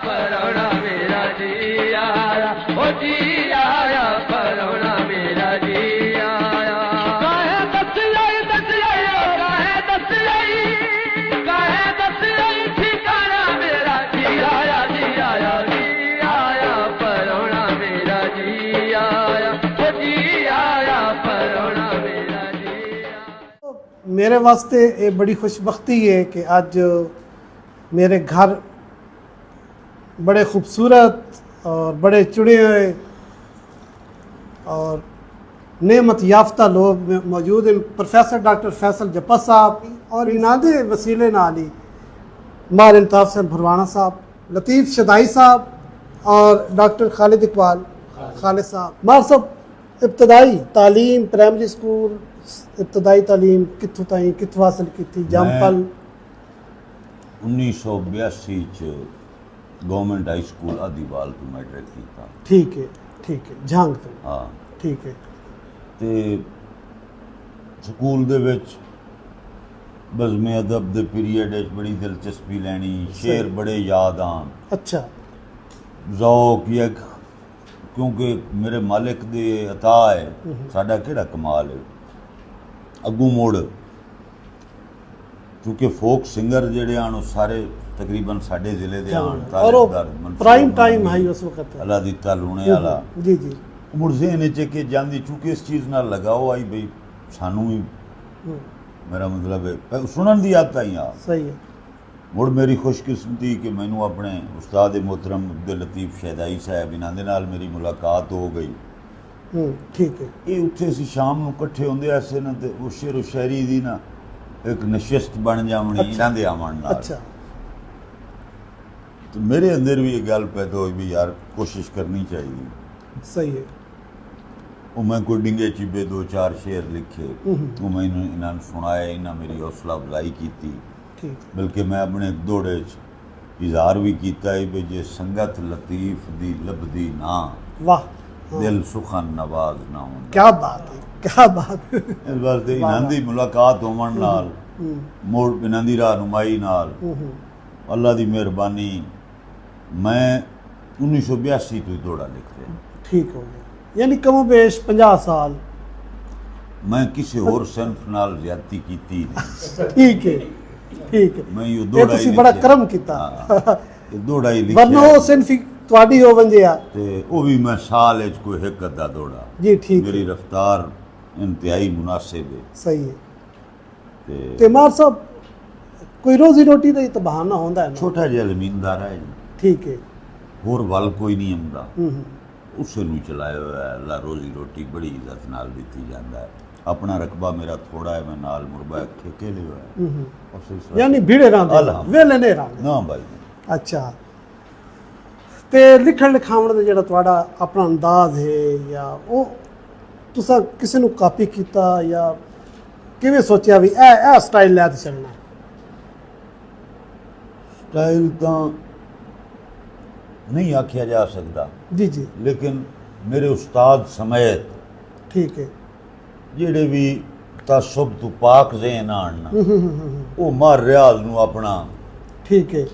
परौना मेरा जी आया, ओ जी आया परौना मेरा जी आया। काहे दस आई काहे दस आई ठिकाना मेरा जी आया परौना मेरा जी आया, ओ जी आया परौना मेरा जी आया। मेरे वास्ते ये बड़ी खुशबख्ती है कि आज मेरे घर बड़े खूबसूरत और बड़े चुने हुए और नेमत याफ्ता लोग मौजूद हैं। प्रोफेसर डॉक्टर फैसल जप्पा साहब और इनादे वसीले नाल ही मार इल्ताफ़ हुसैन भरवाना साहब, लतीफ़ शदाई साहब और डॉक्टर खालिद इकबाल खालिद साहब। मार साहब इब्तदाई तालीम प्राइमरी स्कूल इब्तदाई तालीम कित्थों ताईं कित्थों हासिल की? जमपल 1982 च गवर्नमेंट हाई स्कूल आदिवाल तो मैट्रिक किया। ठीक है झांग तो हाँ ठीक है। ते स्कूल दे विच बज़्म अदब दे पीरीयड च बड़ी दिलचस्पी लैनी, शेर बड़े याद आन। अच्छा ज़ौक यक क्योंकि मेरे मालिक दे अता है, साडा केड़ा कमाल है। अगू मुड़ क्योंकि फोक सिंगर जेड़े आन वो सारे तकरीबन साडे ज़िले दे आन। और वो प्राइम टाइम है उस वक्त अला दिता लूणे वाला जी मुड़ ज़हन च कि जांदी चूंकि इस चीज़ नाल लगाओ आई बई सानू ही मेरा मतलब है सुनन दी आदत आई आ। सही है। मुड़ मेरी खुशकिस्मती कि मैनू अपने उस्ताद मोहतरम अब्दुल लतीफ़ शहदाई साहब इन्हां दे नाल मेरी मुलाकात हो गई। ठीक है। ये उत्थे असीं शाम नूं इकट्ठे होंदे ऐसे ना ते वो शेर व शायरी दी ना एक नशिस्त बन जावनी इन्हां दे आवन नाल। अच्छा तो मेरे अंदर भी ये गल पैदा हुई भी यार कोशिश करनी चाहिए। सही है। वो मैं कोई डिंगे चिब्बे दो चार शेर लिखे, वो मैंने इन्हां सुनाए, इन्हां मेरी हौसला अफजाई की। ठीक। बल्कि मैं अपने दौड़े इजहार भी किया है भी जे संगत लतीफ़ दी लभदी ना, वाह दिल सुखन नवाज ना हो। क्या बात है, क्या बात है। इस वास्ते इन्हां दी मुलाकात होवन नाल मोड़ इन्हां दी रहनुमाई नाल अल्लाह दी मेहरबानी मैं 1982 तो दौड़ा लिख रहा। ठीक हो गया, यानी कमो बेश 50 साल। मैं किसी होर सिनफ नाल ज़्यादती कीती नहीं। ठीक है ठीक है। मैं यो दौड़ा ही बड़ा करम किया। दौड़ा ही वरना वो सिनफी ਤੁਹਾਡੀ ਹੋ ਵੰਜਿਆ ਤੇ ਉਹ ਵੀ मैं साल च कोई एक अद्धा दौड़ा जी। ठीक मेरी रफ्तार इंतहाई मुनासिब है। सही है। ते मार साहब कोई रोजी रोटी ਦਾ ਤਾਂ ਬਹਾਨਾ ਹੁੰਦਾ ਹੈ ਨਾ। छोटा जिहा ਜ਼ਮੀਨਦਾਰ है। ठीक है। होर वल कोई नहीं आंदा, उसे नूं चलाया होया है। अल्लाह रोजी रोटी बड़ी इज्जत नाल दित्ती जांदा है। अपना रकबा मेरा थोड़ा है, मैं नाल मुरबा ठेके लिया है। यानी भीड़े रहंदे वेले नहीं रहंदे ना भाई। अच्छा ਤੇ ਲਿਖਣ ਲਿਖਾਉਣ ਦਾ ਜਿਹੜਾ ਤੁਹਾਡਾ ਆਪਣਾ ਅੰਦਾਜ਼ ਹੈ ਜਾਂ ਉਹ ਤੁਸੀਂ ਕਿਸੇ ਨੂੰ ਕਾਪੀ ਕੀਤਾ ਜਾਂ ਕਿਵੇਂ ਸੋਚਿਆ ਵੀ ਇਹ ਸਟਾਈਲ ਲੈ ਕੇ ਚੱਲਣਾ? स्टाइल तो नहीं आख्या जा सकता जी जी, लेकिन मेरे उस्ताद समेत ठीक है जेड़े भी तसब तो पाक ज़हन आन वो मार रियाज नूं अपना ठीक है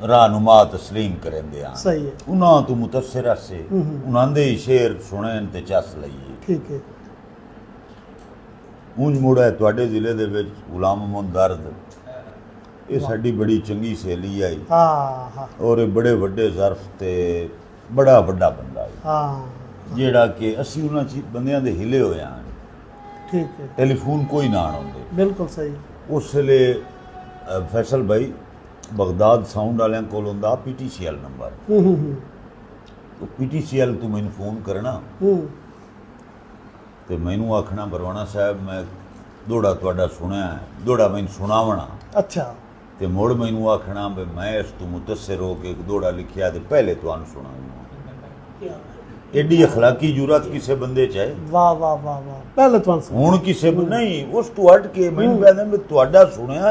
रहनुमा तस्लीम करेंदे आ। सही है। उन्हां तो मुतसर से उन्हां दे शेर सुने ते चस लईए। ठीक है। ਉਂਝ ਮੁੜ ਹੈ ਤੁਹਾਡੇ ਜ਼ਿਲ੍ਹੇ ਦੇ ਵਿੱਚ ਗੁਲਾਮ ਮੁਹੰਮਦ ਦਰਦ, ਇਹ ਸਾਡੀ ਬੜੀ ਚੰਗੀ ਸਹੇਲੀ ਆਈ। ਹਾਂ ਔਰ ਇਹ ਬੜੇ ਵੱਡੇ ਜ਼ਰਫ ਤੇ ਬੜਾ ਵੱਡਾ ਬੰਦਾ ਹੈ। ਹਾਂ ਜਿਹੜਾ ਕਿ ਅਸੀਂ ਉਹਨਾਂ ਚ ਬੰਦਿਆਂ ਦੇ ਹਿਲੇ ਹੋਏ ਹਾਂ। ठीक है। ਟੈਲੀਫੋਨ ਕੋਈ ਨਾ ਆਉਂਦੇ। बिल्कुल सही। ਉਸ ਵੇਲੇ ਫੈਸਲ ਭਾਈ ਬਗਦਾਦ ਸਾਊਂਡ ਵਾਲਿਆਂ ਕੋਲ ਹੁੰਦਾ PTCL ਨੰਬਰ। ਉਹ PTCL ਤੋਂ ਮੈਨੂੰ ਫੋਨ ਕਰਨਾ ਤੇ ਮੈਨੂੰ ਆਖਣਾ ਬਰਵਾਣਾ ਸਾਹਿਬ ਮੈਂ ਦੌੜਾ ਤੁਹਾਡਾ ਸੁਣਿਆ, ਦੌੜਾ ਮੈਨੂੰ ਸੁਣਾਵਣਾ। अच्छा ਤੇ ਮੁੜ ਮੈਨੂੰ ਆਖਣਾ ਵੀ ਮੈਂ ਇਸ ਤੋਂ ਮੁਤਸਰ ਹੋ ਕੇ ਇੱਕ ਦੌੜਾ ਲਿਖਿਆ ਤੇ ਪਹਿਲੇ ਤੁਹਾਨੂੰ ਸੁਣਾਉਂਗਾ। एडी अखलाकी जरूरत किसी बंदे च है। वाह वाह वाह वाह। पहले तो हुण किसी नहीं उस तो हट के मैनूं कहदे मैं तुहाडा सुनिया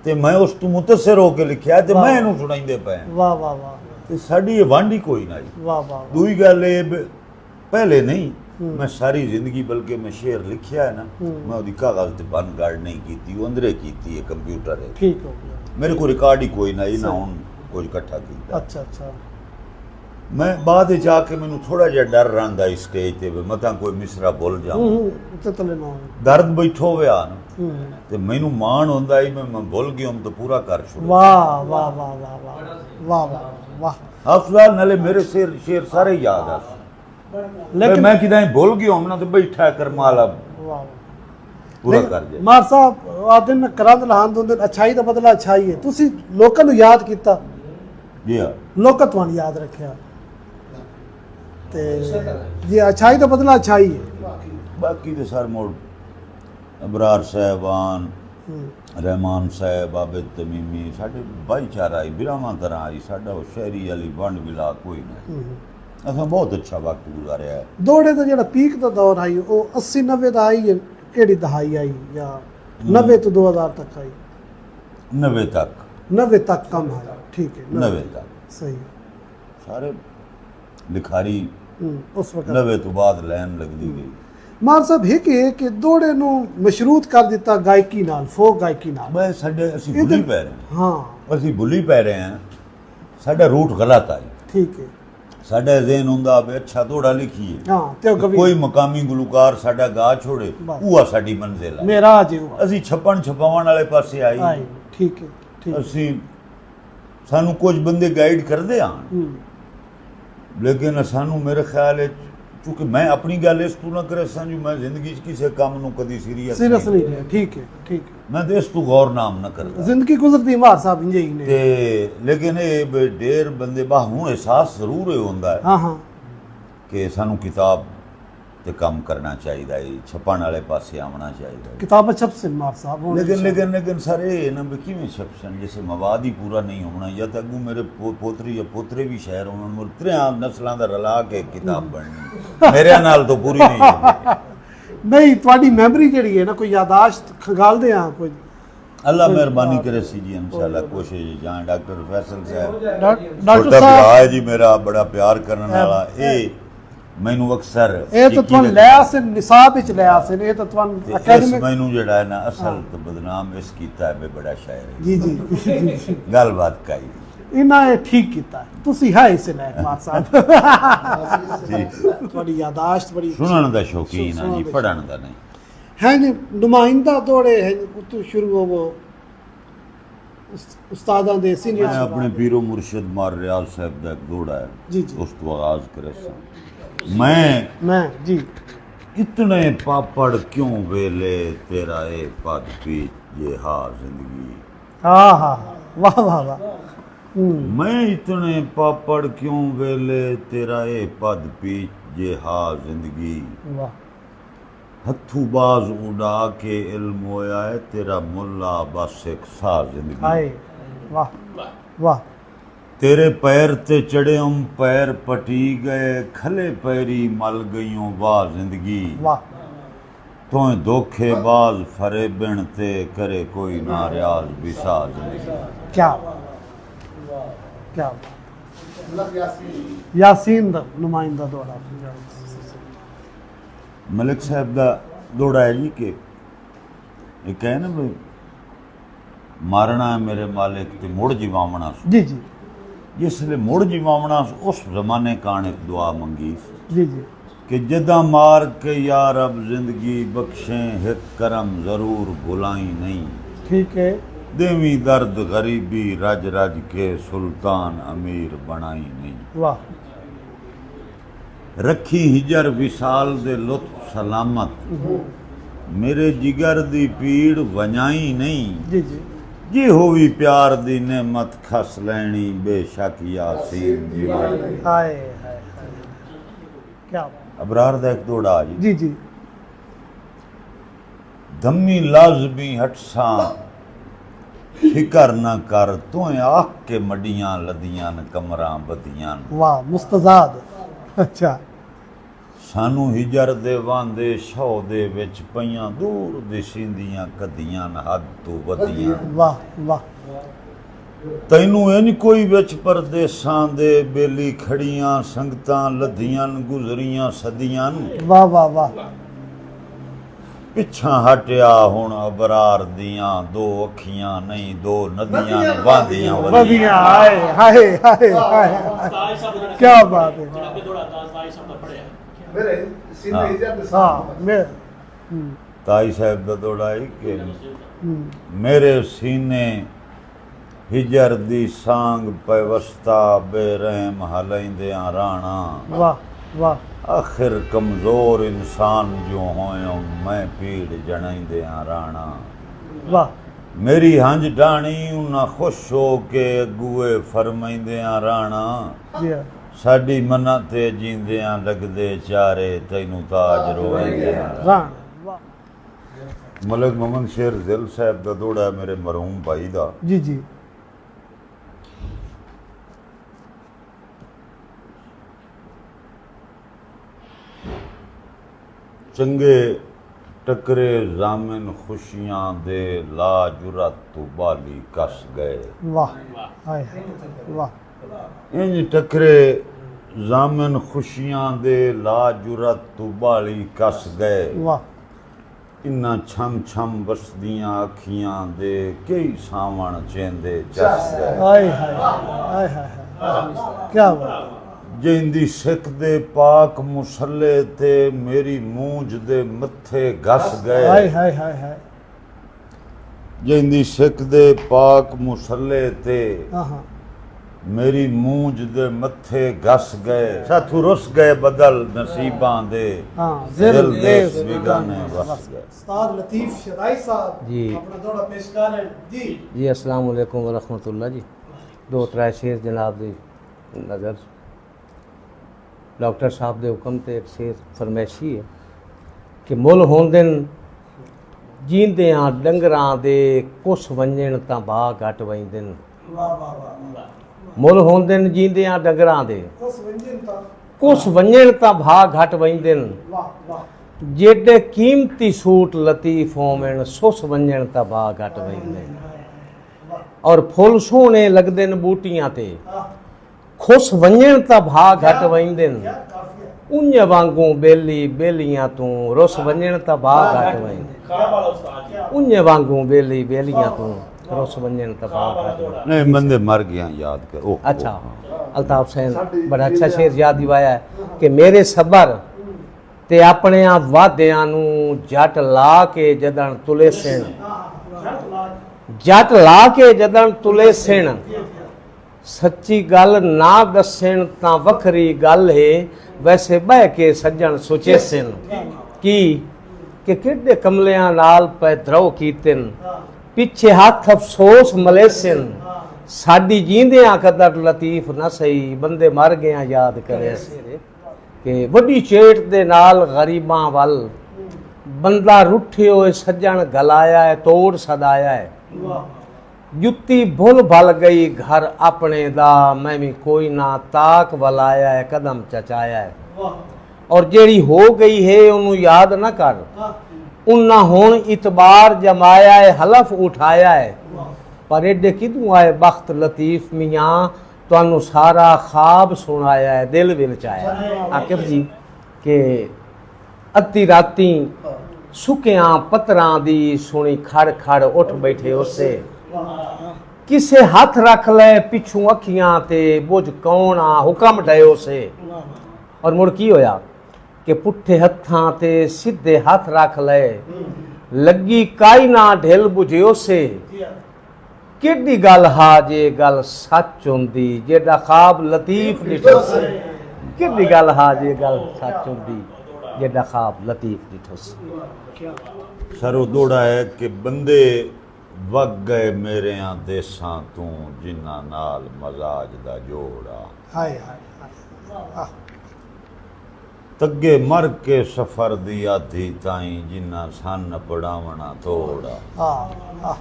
ते मैं उस तो मुतसर हो के लिखिया ते मैं इहनूं सुणाइंदे पए। वाह वाह वाह। ते साडी ये वांडी कोई ना। वाह वाह। दूई गल ये पहले नहीं मैं सारी जिंदगी बल्कि मैं शेर लिखिया है ना मैं उहदी कागज ते बन गाड़ नहीं कीती, वो अंदरे कीती है कंप्यूटर है। ठीक हो गया। मेरे को रिकॉर्ड ही कोई ना हुण ਕੁਝ ਇਕੱਠਾ ਕੀਤਾ। ਅੱਛਾ ਅੱਛਾ ਮੈਂ ਬਾਅਦ ਵਿੱਚ ਆ ਕੇ ਮੈਨੂੰ ਥੋੜਾ ਜਿਹਾ ਡਰ ਰਹਿੰਦਾ ਸੀ ਸਟੇਜ ਤੇ ਵੀ ਮਤਾਂ ਕੋਈ ਮਿਸਰਾ ਭੁੱਲ ਜਾਵਾਂ। ਉੱਤੇ ਤਲੇ ਨਾ ਦਰਦ ਬੈਠੋ ਹੋਇਆ ਨਾ ਤੇ ਮੈਨੂੰ ਮਾਣ ਹੁੰਦਾ ਸੀ ਮੈਂ ਭੁੱਲ ਗਿਆ ਤਾਂ ਪੂਰਾ ਕਰ ਛੋੜ। ਵਾਹ ਵਾਹ ਵਾਹ ਵਾਹ ਵਾਹ ਵਾਹ ਵਾਹ ਵਾਹ ਅਫਜ਼ਾਲ ਨਾਲੇ ਮੇਰੇ ਸ਼ੇਰ ਸਾਰੇ ਯਾਦ ਆ ਲੇਕਿਨ ਮੈਂ ਕਿਦਾਂ ਭੁੱਲ ਗਿਆ ਹਮਣਾ ਤੇ ਬੈਠਾ ਕਰਮਾਲਾ ਵਾਹ ਪੂਰਾ ਕਰ ਦੇ। ਮਾਰ ਸਾਹਿਬ ਆ ਦਿਨ ਕਰਾਦ ਲਹਾਨ ਦੋਂਦੇ ਅੱਛਾਈ ਦਾ ਬਦਲਾ ਅੱਛਾਈ ਹੈ। ਤੁਸੀਂ ਲੋਕਾਂ ਨੂੰ ਯਾਦ ਕੀਤਾ, ਜੀ ਹਾਂ ਲੋਕਾਂ ਤੁਹਾਨੂੰ ਯਾਦ ਰੱਖਿਆ ਤੇ ਜੀ ਅੱਛਾਈ ਦਾ ਬਦਲਾ ਅੱਛਾਈ ਹੈ। ਬਾਕੀ ਦੇ ਸਰ ਮੋੜ ਅਬਰਾਰ ਸਾਹਿਬਾਨ ਰਹਿਮਾਨ ਸਾਹਿਬ ਆਬਿਦ ਤਮੀਮੀ ਸਾਡੇ ਭਾਈਚਾਰਾ ਹੀ ਬਿਰਾਵਾਂ ਤਰ੍ਹਾਂ ਆਈ ਸਾਡਾ ਉਹ ਸ਼ਹਿਰੀ ਵਾਲੀ ਵੰਡ ਮਿਲਾ ਕੋਈ ਨਹੀਂ। ਅਸਾਂ ਬਹੁਤ ਅੱਛਾ ਵਕਤ ਗੁਜ਼ਾਰਿਆ ਹੈ। ਦੌੜੇ ਦਾ ਜਿਹੜਾ ਪੀਕ ਦਾ ਦੌਰ ਆਈ ਉਹ 80 90 ਦਾ ਆਈ ਹੈ, ਕਿਹੜੀ ਦਹਾਈ ਆਈ ਜਾਂ 90 ਤੋਂ 2000 ਤੱਕ ਆਈ? 90 ਤੱਕ 90 ਤੱਕ ਕਮ ਹੈ, ਠੀਕ ਹੈ 90 ਤੱਕ ਸਹੀ। ਸਾਰੇ ਲਿਖਾਰੀ ਉਸ ਵਕਤ 90 ਤੋਂ ਬਾਅਦ ਲੈਣ ਲੱਗਦੀ ਗਈ। ਮਾਨ ਸਾਹਿਬ ਇਹ ਕਿ ਦੌੜੇ ਨੂੰ ਮਸ਼ਰੂਤ ਕਰ ਦਿੱਤਾ ਗਾਇਕੀ ਨਾਲ, ਫੋਕ ਗਾਇਕੀ ਨਾਲ। ਮੈਂ ਸਾਡੇ ਅਸੀਂ ਭੁੱਲੀ ਪੈ ਰਹੇ ਹਾਂ ਹਾਂ, ਅਸੀਂ ਭੁੱਲੀ ਪੈ ਰਹੇ ਹਾਂ। ਸਾਡਾ ਰੂਟ ਗਲਤ ਆਈ। ਠੀਕ ਹੈ ਸਾਡਾ ਜ਼ਹਿਨ ਹੁੰਦਾ ਵੀ ਅੱਛਾ ਦੌੜਾ ਲਿਖੀਏ, ਹਾਂ ਤੇ ਉਹ ਕਵੀ ਕੋਈ ਮਕਾਮੀ ਗੁਲੂਕਾਰ ਸਾਡਾ ਗਾ ਛੋੜੇ, ਬਸ। ਉਹ ਆ ਸਾਡੀ ਮੰਜ਼ਿਲ ਹੈ। ਮੇਰਾ ਜਿਉ ਅਸੀਂ ਛੱਪਣ ਛਪਾਉਣ ਵਾਲੇ ਪਾਸੇ ਆਈ। ਠੀਕ ਹੈ ਠੀਕ ਅਸੀਂ ਸਾਨੂੰ ਕੁਝ ਬੰਦੇ ਗਾਈਡ ਕਰਦੇ ਆ, ਲੇਕਿਨ ਸਾਨੂੰ ਮੇਰੇ ਖਿਆਲ ਹੈ ਕਿਉਂਕਿ ਮੈਂ ਆਪਣੀ ਗੱਲ ਇਸ ਤੋਂ ਨਾ ਕਰੇ ਸੰਜੂ ਮੈਂ ਜ਼ਿੰਦਗੀ 'ਚ ਕਿਸੇ ਕੰਮ ਨੂੰ ਕਦੀ ਸੀਰੀਅਸ ਨਹੀਂ ਲਿਆ। ਠੀਕ ਹੈ ਠੀਕ ਹੈ ਮੈਂ ਤੇ ਇਸ ਤੋਂ ਗੌਰ ਨਾਮ ਨਾ ਕਰਦਾ। ਜ਼ਿੰਦਗੀ ਗੁਜ਼ਰਦੀ ਮਾਰ ਸਾਹਿਬ ਇੰਜ ਹੀ ਨੇ ਤੇ ਲੇਕਿਨ ਇਹ ਵੀ ਢੇਰ ਬੰਦੇ ਬਾਹ ਹੁਣ ਅਹਿਸਾਸ ਜ਼ਰੂਰ ਇਹ ਹੁੰਦਾ ਹੈ ਹਾਂ ਹਾਂ ਕਿ ਸਾਨੂੰ ਕਿਤਾਬ ਤੇ ਕੰਮ ਕਰਨਾ ਚਾਹੀਦਾ ਹੈ, ਛਪਣ ਵਾਲੇ ਪਾਸੇ ਆਉਣਾ ਚਾਹੀਦਾ ਹੈ। ਕਿਤਾਬਾਂ ਛਪਸਨ ਮਾਰ ਸਾਹਿਬ ਹੁਣ लेकिन सर ये ना भी किमें छपसन जैसे मवाद ही पूरा नहीं होना या तो अगू मेरे पोतरी या पोतरे भी शहर होना त्रिया नस्लों का रला के किताब बननी मेरे नाल तो पूरी नहीं होगी। ਨਹੀਂ ਤੁਹਾਡੀ ਮੈਮਰੀ ਜਿਹੜੀ ਹੈ ਨਾ ਕੋਈ ਯਾਦਾਸ਼ਤ ਖਗਾਲਦੇ ਆ ਕੋਈ अल्लाह मेहरबानी करे सी जी इंशाल्लाह कोशिश जहाँ डॉक्टर फैसल साहब ਡਾਕਟਰ छोटा ਸਾਹਿਬ भरा है जी मेरा बड़ा प्यार करने वाला ये मैनू अक्सर ਇਹ ਤਾਂ ਤੁਹਾਨੂੰ ਲੈ ਆਸੇ ਨਿਸਾਬ ਵਿੱਚ ਲੈ ਆਸੇ ਇਹ ਤਾਂ ਤੁਹਾਨੂੰ इस ਅਕੈਡਮਿਕ मैनू जड़ा है ना असल तो बदनाम इस कीता है बड़ा शायर है ਜੀ ਜੀ गल बात कही ਇਹਨਾਂ ਇਹ ਠੀਕ ਕੀਤਾ ਹੈ। ਤੁਸੀਂ ਹੈ ਇਸ ਲੈ ਮਾਰ ਸਾਹਿਬ जी ਤੁਹਾਡੀ ਯਾਦਾਸ਼ਤ ਬੜੀ सुनने का शौकीन है जी पढ़ने का नहीं। ਹੈ ਜੀ ਨੁਮਾਇੰਦਾ ਦੌੜੇ ਹੈ ਉਤੋਂ ਸ਼ੁਰੂ ਹੋਵੋ ਉਸਤਾਦਾਂ ਦੇ मैं ਸੀਨੀਅਰ अपने पीरो मुर्शिद मार रियाज साहब का एक दौड़ा है जी, जी। उस तो आगाज करे सा मैं ਮੈਂ ਜੀ इतने पापड़ क्यों वेले तेरा ए पद पीत ये हा जिंदगी ਹਾਂ ਹਾਂ ਵਾਹ ਵਾਹ ਵਾਹ मैं इतने पापड़ क्यों वेले तेरा ए पद पीत ये हा जिंदगी ਵਾਹ हथू बाज उड़ा के इल्म होया है तेरा मुल्ला बस एक सा जिंदगी ਹਾਏ ਵਾਹ ਵਾਹ तेरे पैर ते चढ़े हम पैर पटी गए खले पैरी मल गईयों वाह जिंदगी ਵਾਹ तो धोखेबाज फरेबन ते करे कोई ना रियाज बिसा जिंदगी। क्या क्या यासीन ਦਾ ਨੁਮਾਇੰਦਾ ਦੌੜਾ मलिक साहब का दौड़ा है जी के एक है ना भाई मारना है मेरे मालिक ते मुड़ जिवावना जी जी जिसले मुड़ जिवावना उस जमाने कान एक दुआ मंगी जी जी कि जदा मार के यार अब जिंदगी बख्शें हित करम जरूर भुलाई नहीं ठीक है देवी दर्द गरीबी रज रज के सुल्तान अमीर बनाई नहीं। वाह रखी हिजर विसाल दे लुत्फ सलामत मेरे जिगर दी पीड़ वजाई नहीं जी जी जी होवी प्यार दी नेमत खस लैनी बेशक यासीन जीवाई। हाय हाय हाय क्या अबरार दा एक दौड़ा जी जी जी धम्मी लाजमी हटसा फिकर न कर तू आख के मडियां लदियां न कमरां बदियां वाह मुस्तजाद अच्छा सानू हिजर दे वांदे शौ दे विच पईयां दूर दिसिंदियां कदियां न हद तो वदियां वाह वाह तैनू इंज कोई विच परदेसां दे बेली खड़ियां संगतां लधियां न गुजरियां सदियां न वाह वाह वाह ਪਿੱਛਾ ਹਟਿਆ ਹੁਣ ਅਬਰਾਰ ਦੀਆਂ ਦੋ ਅੱਖੀਆਂ ਨਹੀਂ ਦੋ ਨਦੀਆਂ ਨੇ ਵਾਂਦੀਆਂ ਵਧੀਆ ਹਾਏ ਹਾਏ ਹਾਏ ਹਾਏ ਕੀ ਬਾਤ ਹੈ ਮੇਰੇ ਸੀਨੇ ਇਜਾਜ਼ਤ ਹਾਂ ਮੈਂ ਤਾਈ ਸਾਹਿਬ ਦਾ ਦੋੜਾ ਹੈ ਕਿ ਮੇਰੇ ਸੀਨੇ ਹਿਜਰ ਦੀ ਸਾਂਗ ਪੈਵਸਤਾ ਬੇਰਹਿਮ ਹਲੈਂਦਿਆਂ ਰਾਣਾ ਵਾਹ ਵਾਹ ਆਖਿਰ ਕਮਜ਼ੋਰ ਇਨਸਾਨ ਜੋ ਹੋਇਆ ਮੈਂ ਪੀੜ ਜਣਾਈਂਦਿਆਂ ਰਾਣਾ ਵਾਹ ਮੇਰੀ ਹੰਝ ਢਾਣੀ ਉਹਨਾਂ ਖੁਸ਼ ਹੋ ਕੇ ਅਗੂਏ ਫਰਮਾਈਂਦਿਆਂ ਰਾਣਾ ਜੀ ਸਾਡੀ ਮਨਾਂ ਤੇ ਜੀਂਦਿਆਂ ਲੱਗਦੇ ਚਾਰੇ ਤੈਨੂੰ ਤਾਜ ਰੋਵਾਈਂਦਿਆਂ ਰਾਣ ਵਾਹ ਮਲਕ ਮੁਹੰਮਦ ਸ਼ੇਰ ਜ਼ਿਲ ਸਾਹਿਬ ਦਾ ਦੋੜਾ ਮੇਰੇ ਮਰਹੂਮ ਭਾਈ ਦਾ ਜੀ ਜੀ ਚੰਗੇ ਟਕਰੇ ਜ਼ਾਮਨ ਖੁਸ਼ੀਆਂ ਦੇ ਲਾ ਜੁਰਤ ਤੋਂ ਬਾਲੀ ਕਸ ਗਏ ਵਾਹ ਹਾਏ ਹਾਏ ਵਾਹ ਇੰਜ ਟਕਰੇ ਜ਼ਾਮਨ ਖੁਸ਼ੀਆਂ ਦੇ ਲਾ ਜੁਰਤ ਤੋਂ ਬਾਲੀ ਕਸ ਗਏ ਵਾਹ ਇਨਾ ਛਮ ਛਮ ਵਸਦੀਆਂ ਅੱਖੀਆਂ ਦੇ ਕਈ ਸਾਵਣ ਚੇਂਦੇ ਚਸ ਗਏ ਹਾਏ ਹਾਏ ਹਾਏ ਹਾਏ ਕੀ ਬਾਤ ਜਿੰਦੀ ਸਿੱਖ ਦੇ ਪਾਕ ਮੁਸੱਲੇ ਤੇ ਮੇਰੀ ਮੂੰਜ ਦੇ ਮੱਥੇ ਘਸ ਹਾਏ ਗਏ ਹਾਏ ਹਾਏ ਹਾਏ ਜਿੰਦੀ ਸਿੱਖ ਦੇ ਪਾਕ ਮੁਸੱਲੇ ਤੇ ਹਾਂ ਮੇਰੀ ਮੂੰਜ ਦੇ ਮੱਥੇ ਘਸ ਗਏ ਸਾਥੂ ਰੁੱਸ ਗਏ ਬਦਲ ਨਸੀਬਾਂ ਦੇ ਹਾਂ ਦਿਲ ਦੇਸ ਬਿਗਾਨੇ ਵਸ ਗਏ ਉਸਤਾਦ ਲਤੀਫ ਸ਼ਦਾਈ ਸਾਹਿਬ जी ਆਪਣਾ ਦੋੜਾ ਪੇਸ਼ ਕਰ ਰਹੇ ਜੀ जी अस्सलाम वालेकुम व रहमतुल्लाह जी दो त्रै शेर जनाब दी नज़र डॉक्टर साहब दे हुक्म ते एक शेर फरमैशी है कि मुल होंदन जींदियां डंगरां दे कुछ वंजण तां बाग घट वैंदन ਵਾਹ ਵਾਹ ਵਾਹ मुल होंदन जींदियां डंगरां दे ਉਸ ਵੰਜਨ ਤਾਂ कुछ वंजण तां भाग घट वैंदन ਵਾਹ ਵਾਹ जेडे कीमती सूट लतीफ होवन सुस वंजण तां भाग घट वैंदन और फुल सोहणे लगदे न बूटियां ते खुश वंजण तां भाग घट वैंदन उंज वांगू बेली बेलियां तूं रुस वंजण तां भाग घट वैंदन उंज वांगू बेली बेलियां तूं रुस वंजण तां भाग घट वैंदन नहीं बंदे मर गया याद कर ओह अच्छा अल्ताफ हुसैन बड़ा अच्छा शेर याद दिवाया है कि मेरे सबर ते अपने वादियां नूं जट ला के जदन तुले सिण जट ला के जदन तुले सिण सच्ची गल ना दसण तां वखरी गल है वैसे बह के सज्जन सुचे सिन की कि किड्डे कमलियां नाल पै द्रव कीतिन पिछे हाथ अफसोस मलेसिन साडी जींदियां कदर लतीफ न सही बंदे मर गया याद करे कि वड्डी चेट दे नाल गरीबां वल बंदा रुठे होए सज्जन गलाया है तोड़ सदाया है जुत्ती भुल भल गई घर अपने दा मैं भी कोई ना ताक वलाया है कदम चचाया है और जेड़ी हो गई है उन्होंने याद ना कर उन्ना हुण इतबार जमाया है हलफ उठाया है पर एडे किदू आए बख्त लतीफ मियाँ तुहानू सारा ख्वाब सुनाया है दिल विलचाया आकिब जी के अद्धी राती सुकियां पत्तरां दी सुनी खड़ खड़ उठ बैठे उसे किसे हथ रख ले पिछू अखियां ते बुझ कौन आ हुक्म डयो से और मुड़ की होया कि पुट्ठे हत्थां ते सीधे हथ रख ले लगी काई ना ढिल बुझियो से केडी गल हा जे गल सच हुंदी जेड़ा ख्वाब लतीफ डिठो से केडी गल हा जे गल सच हुंदी जेड़ा ख्वाब लतीफ डिठो से सरो दोड़ा है कि बंदे वग गए मेरे देसां तू जिन्ना नाल मजाज दा जोड़ा हाय हाय तग्गे मर के सफर दी आधी ताई जिन्ना सन पड़ावना तोड़ा हां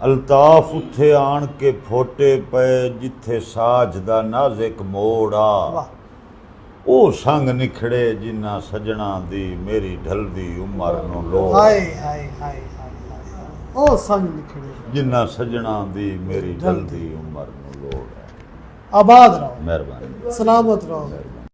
अल्ताफ उठे आन के फोटे पे जिथे साज दा नाज़िक मोड़ा ओ संग निखड़े जिन्ना सजना दी मेरी ढलदी उमर नु लोड़ हाय हाय हाय ओ संग निखड़े जिन्ना सजना दी मेरी ढलदी उमर नु लोड़ आबाद रहो मेहरबानी सलामत रहो